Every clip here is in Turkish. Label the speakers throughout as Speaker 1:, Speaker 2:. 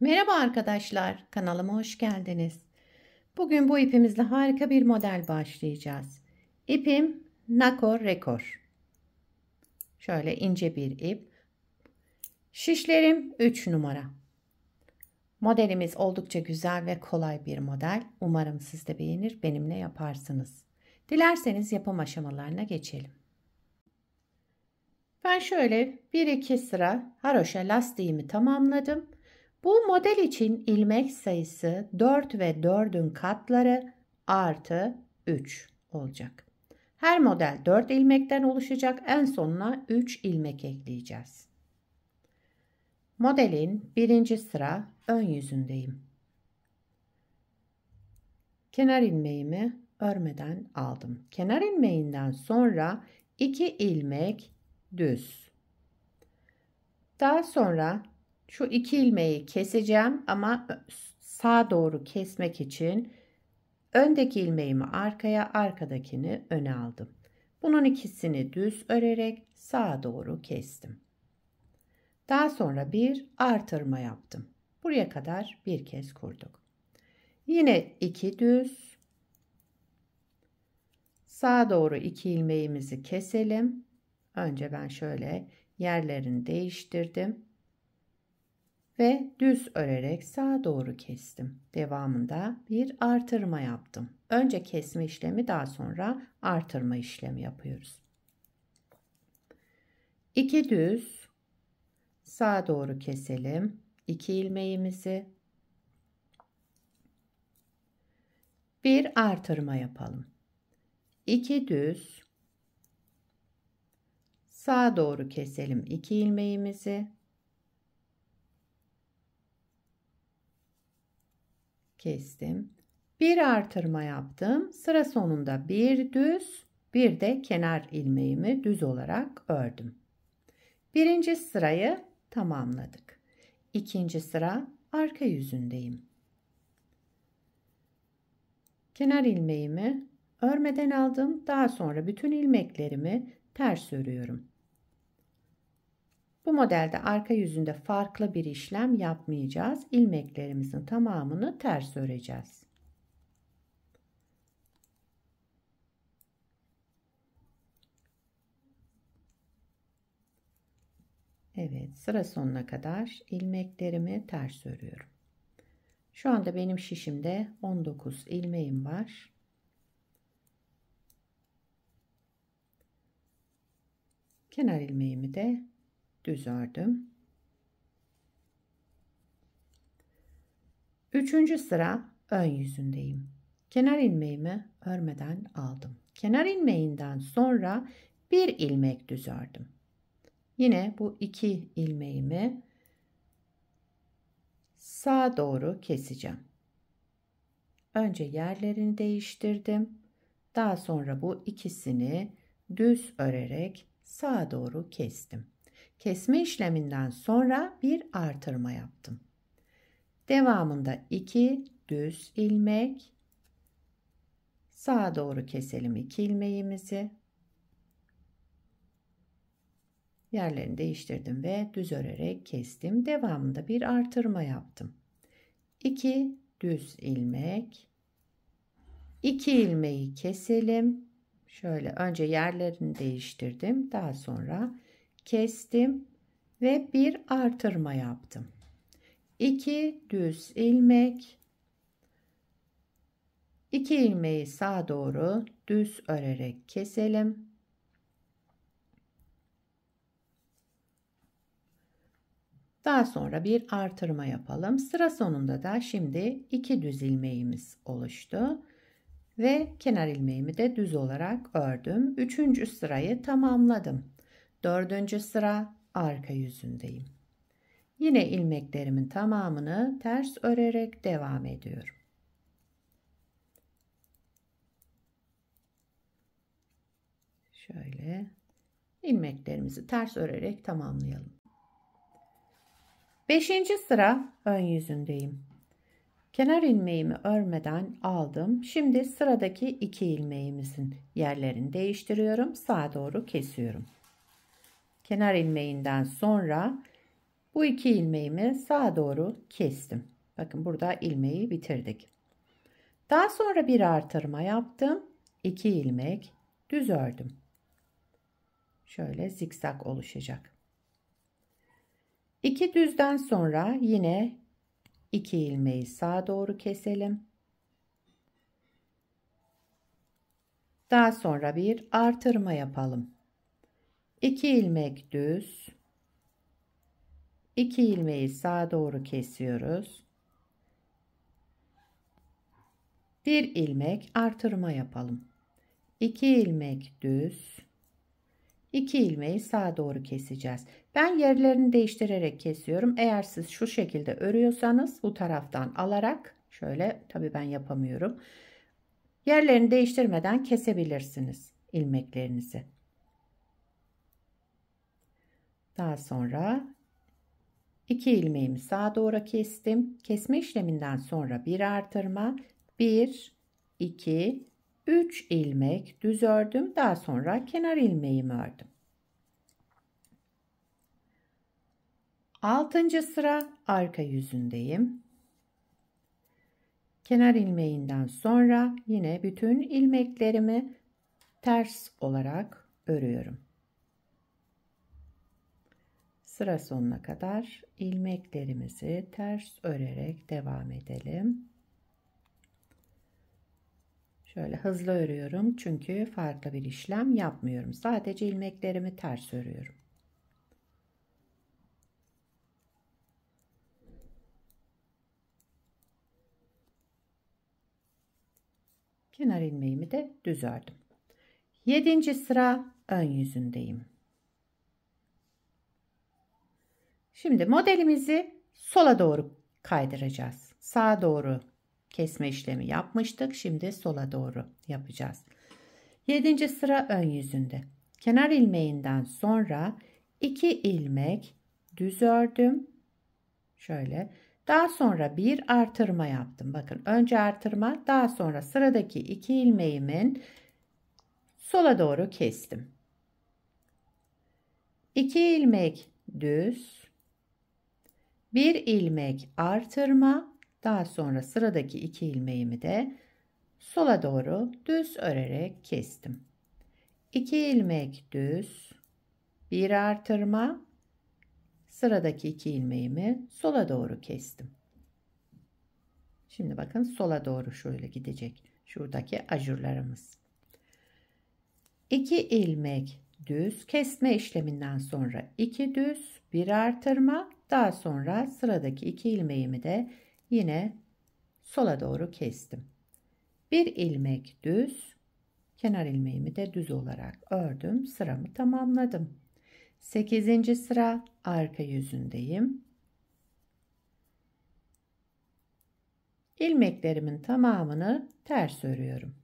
Speaker 1: Merhaba arkadaşlar, kanalıma hoş geldiniz. Bugün bu ipimizle harika bir model başlayacağız. İpim Nako Rekor. Şöyle ince bir ip. Şişlerim 3 numara. Modelimiz oldukça güzel ve kolay bir model. Umarım siz de beğenir, benimle yaparsınız. Dilerseniz yapım aşamalarına geçelim. Ben şöyle 1-2 sıra haroşa lastiğimi tamamladım. Bu model için ilmek sayısı 4 ve 4'ün katları artı 3 olacak. Her model 4 ilmekten oluşacak. En sonuna 3 ilmek ekleyeceğiz. Modelin birinci sıra ön yüzündeyim. Kenar ilmeğimi örmeden aldım. Kenar ilmeğinden sonra 2 ilmek düz. Daha sonra şu 2 ilmeği keseceğim ama sağa doğru kesmek için öndeki ilmeğimi arkaya, arkadakini öne aldım. Bunun ikisini düz örerek sağa doğru kestim. Daha sonra bir artırma yaptım. Buraya kadar bir kez kurduk. Yine 2 düz. Sağa doğru 2 ilmeğimizi keselim. Önce ben şöyle yerlerini değiştirdim. Ve düz örerek sağa doğru kestim. Devamında bir artırma yaptım. Önce kesme işlemi, daha sonra artırma işlemi yapıyoruz. 2 düz sağa doğru keselim. 2 ilmeğimizi bir artırma yapalım. 2 düz sağa doğru keselim 2 ilmeğimizi. Kestim. Bir artırma yaptım. Sıra sonunda bir düz, bir de kenar ilmeğimi düz olarak ördüm. Birinci sırayı tamamladık. İkinci sıra arka yüzündeyim. Kenar ilmeğimi örmeden aldım. Daha sonra bütün ilmeklerimi ters örüyorum. Bu modelde arka yüzünde farklı bir işlem yapmayacağız. İlmeklerimizin tamamını ters öreceğiz. Evet, sıra sonuna kadar ilmeklerimi ters örüyorum. Şu anda benim şişimde 19 ilmeğim var. Kenar ilmeğimi de düz ördüm. Üçüncü sıra ön yüzündeyim. Kenar ilmeğimi örmeden aldım. Kenar ilmeğinden sonra bir ilmek düz ördüm. Yine bu 2 ilmeğimi sağa doğru keseceğim. Önce yerlerini değiştirdim. Daha sonra bu ikisini düz örerek sağa doğru kestim. Kesme işleminden sonra bir artırma yaptım. Devamında 2 düz ilmek, sağa doğru keselim 2 ilmeğimizi. Yerlerini değiştirdim ve düz örerek kestim. Devamında bir artırma yaptım. 2 düz ilmek, 2 ilmeği keselim. Şöyle önce yerlerini değiştirdim. Daha sonra kestim ve bir artırma yaptım. 2 düz ilmek, 2 ilmeği sağa doğru düz örerek keselim. Daha sonra bir artırma yapalım. Sıra sonunda da şimdi 2 düz ilmeğimiz oluştu. Ve kenar ilmeğimi de düz olarak ördüm. Üçüncü sırayı tamamladım. Dördüncü sıra arka yüzündeyim. Yine ilmeklerimin tamamını ters örerek devam ediyorum. Şöyle ilmeklerimizi ters örerek tamamlayalım. Beşinci sıra ön yüzündeyim. Kenar ilmeğimi örmeden aldım. Şimdi sıradaki 2 ilmeğimizin yerlerini değiştiriyorum. Sağa doğru kesiyorum. Kenar ilmeğinden sonra Bu 2 ilmeğimi sağa doğru kestim. Bakın burada ilmeği bitirdik. Daha sonra bir artırma yaptım. 2 ilmek düz ördüm. Şöyle zikzak oluşacak. 2 düzden sonra yine 2 ilmeği sağa doğru keselim. Daha sonra bir artırma yapalım. 2 ilmek düz, 2 ilmeği sağa doğru kesiyoruz. Bir ilmek artırma yapalım. 2 ilmek düz, 2 ilmeği sağa doğru keseceğiz. Ben yerlerini değiştirerek kesiyorum. Eğer siz şu şekilde örüyorsanız bu taraftan alarak şöyle, tabii ben yapamıyorum. Yerlerini değiştirmeden kesebilirsiniz ilmeklerinizi. Daha sonra 2 ilmeğimi sağa doğru kestim. Kesme işleminden sonra bir artırma, 1, 2, 3 ilmek düz ördüm. Daha sonra kenar ilmeğimi ördüm. 6. sıra arka yüzündeyim. Kenar ilmeğinden sonra yine bütün ilmeklerimi ters olarak örüyorum. Sıra sonuna kadar ilmeklerimizi ters örerek devam edelim. Şöyle hızlı örüyorum çünkü farklı bir işlem yapmıyorum. Sadece ilmeklerimi ters örüyorum. Kenar ilmeğimi de düz ördüm. 7. sıra ön yüzündeyim. Şimdi modelimizi sola doğru kaydıracağız. Sağa doğru kesme işlemi yapmıştık. Şimdi sola doğru yapacağız. 7. sıra ön yüzünde. Kenar ilmeğinden sonra 2 ilmek düz ördüm. Şöyle. Daha sonra bir artırma yaptım. Bakın önce artırma, daha sonra sıradaki 2 ilmeğimin sola doğru kestim. 2 ilmek düz, bir ilmek artırma, daha sonra sıradaki 2 ilmeğimi de sola doğru düz örerek kestim. 2 ilmek düz, bir artırma, sıradaki 2 ilmeğimi sola doğru kestim. Şimdi bakın sola doğru şöyle gidecek. Şuradaki ajurlarımız. 2 ilmek düz, kesme işleminden sonra 2 düz, bir artırma, daha sonra sıradaki 2 ilmeğimi de yine sola doğru kestim. Bir ilmek düz, kenar ilmeğimi de düz olarak ördüm. Sıramı tamamladım. 8. sıra arka yüzündeyim. İlmeklerimin tamamını ters örüyorum.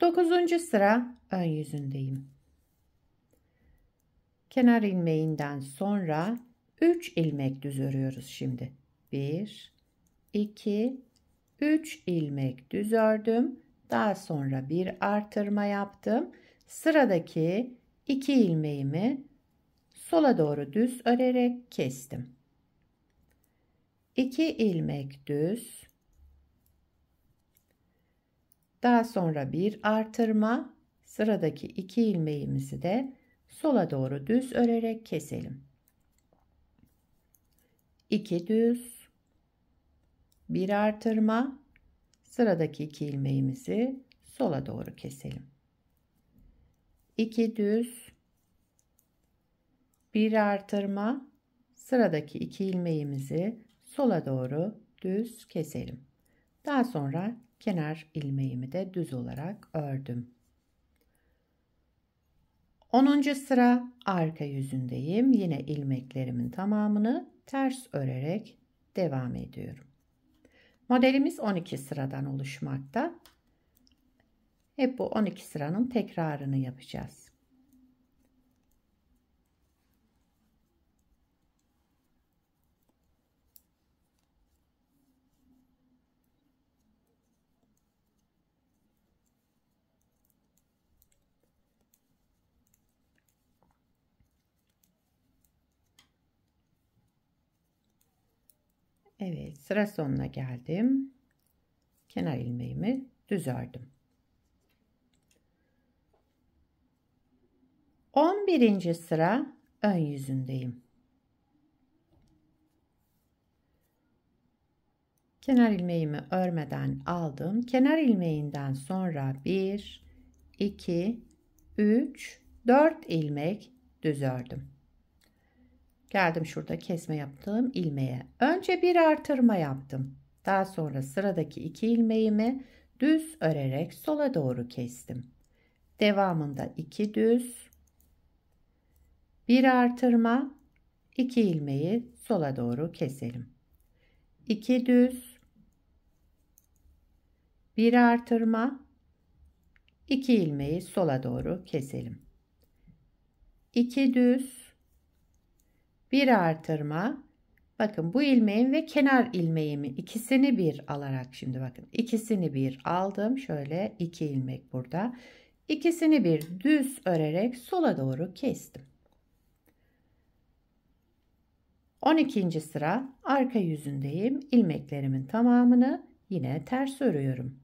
Speaker 1: 9. sıra ön yüzündeyim. Kenar ilmeğinden sonra 3 ilmek düz örüyoruz şimdi. 1, 2, 3 ilmek düz ördüm. Daha sonra bir artırma yaptım. Sıradaki 2 ilmeğimi sola doğru düz örerek kestim. 2 ilmek düz. Daha sonra bir artırma, sıradaki 2 ilmeğimizi de sola doğru düz örerek keselim. 2 düz, bir artırma, sıradaki 2 ilmeğimizi sola doğru keselim. 2 düz, bir artırma, sıradaki 2 ilmeğimizi sola doğru düz keselim. Daha sonra kenar ilmeğimi de düz olarak ördüm. 10. sıra arka yüzündeyim. Yine ilmeklerimin tamamını ters örerek devam ediyorum. Modelimiz 12 sıradan oluşmakta. Hep bu 12 sıranın tekrarını yapacağız. Evet, sıra sonuna geldim. Kenar ilmeğimi düz ördüm. 11. sıra ön yüzündeyim. Kenar ilmeğimi örmeden aldım. Kenar ilmeğinden sonra 1, 2, 3, 4 ilmek düz ördüm. Geldim şurada kesme yaptığım ilmeğe. Önce bir artırma yaptım. Daha sonra sıradaki 2 ilmeğimi düz örerek sola doğru kestim. Devamında 2 düz, bir artırma, 2 ilmeği sola doğru keselim. 2 düz, bir artırma, 2 ilmeği sola doğru keselim. 2 düz, bir artırma. Bakın bu ilmeğim ve kenar ilmeğimi ikisini bir alarak, şimdi bakın ikisini bir aldım. Şöyle 2 ilmek burada. İkisini bir düz örerek sola doğru kestim. 12. sıra arka yüzündeyim. İlmeklerimin tamamını yine ters örüyorum.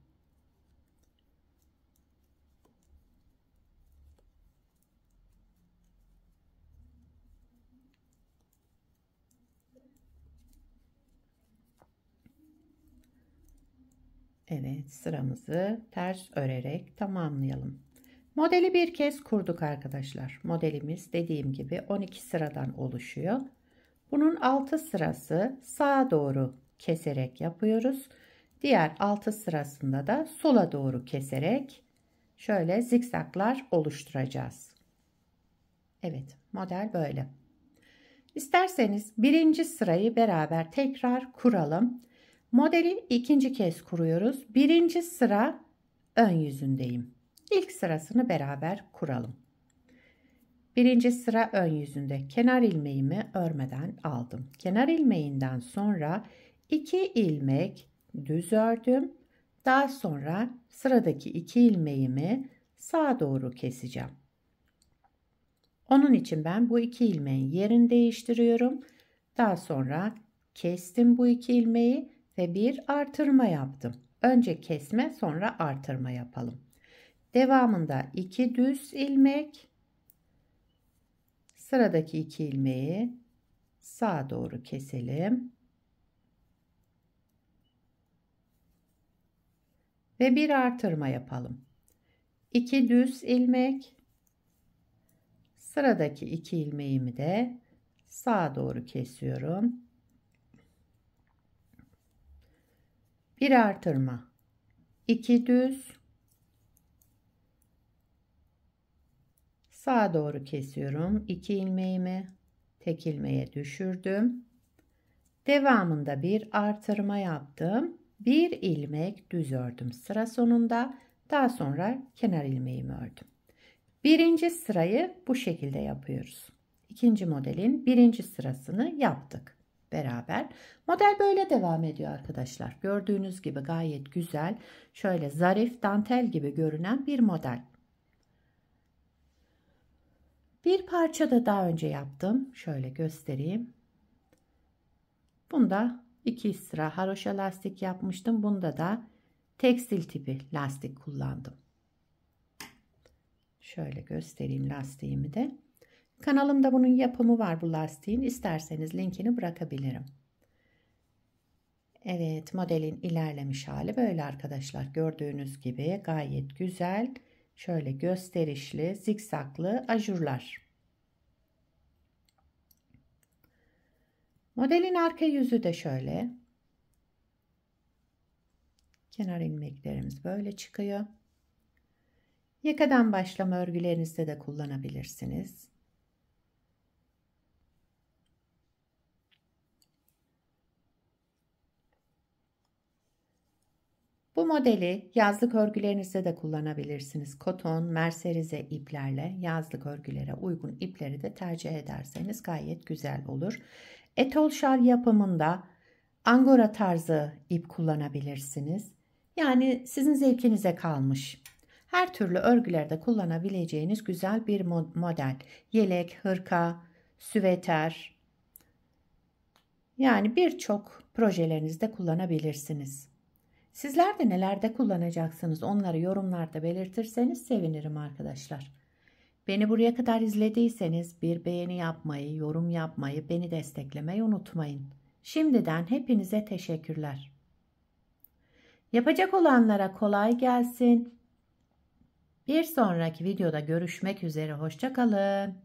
Speaker 1: Evet, sıramızı ters örerek tamamlayalım. Modeli bir kez kurduk arkadaşlar. Modelimiz dediğim gibi 12 sıradan oluşuyor. Bunun 6 sırası sağa doğru keserek yapıyoruz. Diğer 6 sırasında da sola doğru keserek şöyle zikzaklar oluşturacağız. Evet, model böyle. İsterseniz birinci sırayı beraber tekrar kuralım. Modeli ikinci kez kuruyoruz. Birinci sıra ön yüzündeyim. İlk sırasını beraber kuralım. Birinci sıra ön yüzünde kenar ilmeğimi örmeden aldım. Kenar ilmeğinden sonra 2 ilmek düz ördüm. Daha sonra sıradaki 2 ilmeğimi sağa doğru keseceğim. Onun için ben bu 2 ilmeğin yerini değiştiriyorum. Daha sonra kestim bu 2 ilmeği ve bir artırma yaptım. Önce kesme, sonra artırma yapalım. Devamında 2 düz ilmek, sıradaki 2 ilmeği sağa doğru keselim. Ve bir artırma yapalım. 2 düz ilmek, sıradaki 2 ilmeğimi de sağa doğru kesiyorum. Bir artırma, 2 düz, sağa doğru kesiyorum. 2 ilmeğimi tek ilmeğe düşürdüm. Devamında bir artırma yaptım. Bir ilmek düz ördüm sıra sonunda. Daha sonra kenar ilmeğimi ördüm. Birinci sırayı bu şekilde yapıyoruz. İkinci modelin birinci sırasını yaptık beraber. Model böyle devam ediyor arkadaşlar. Gördüğünüz gibi gayet güzel, şöyle zarif dantel gibi görünen bir model. Bir parça da daha önce yaptım. Şöyle göstereyim. Bunda 2 sıra haroşa lastik yapmıştım. Bunda da tekstil tipi lastik kullandım. Şöyle göstereyim lastiğimi de. Kanalımda bunun yapımı var bu lastiğin. İsterseniz linkini bırakabilirim. Evet, modelin ilerlemiş hali böyle arkadaşlar. Gördüğünüz gibi gayet güzel. Şöyle gösterişli, zikzaklı ajurlar. Modelin arka yüzü de şöyle. Kenar ilmeklerimiz böyle çıkıyor. Yakadan başlama örgülerinizde de kullanabilirsiniz. Bu modeli yazlık örgülerinizde de kullanabilirsiniz. Koton, merserize iplerle yazlık örgülere uygun ipleri de tercih ederseniz gayet güzel olur. Etol şal yapımında angora tarzı ip kullanabilirsiniz. Yani sizin zevkinize kalmış. Her türlü örgülerde kullanabileceğiniz güzel bir model. Yelek, hırka, süveter, Yani birçok projelerinizde kullanabilirsiniz. Sizler de nelerde kullanacaksınız onları yorumlarda belirtirseniz sevinirim arkadaşlar. Beni buraya kadar izlediyseniz bir beğeni yapmayı, yorum yapmayı, beni desteklemeyi unutmayın. Şimdiden hepinize teşekkürler. Yapacak olanlara kolay gelsin. Bir sonraki videoda görüşmek üzere. Hoşça kalın.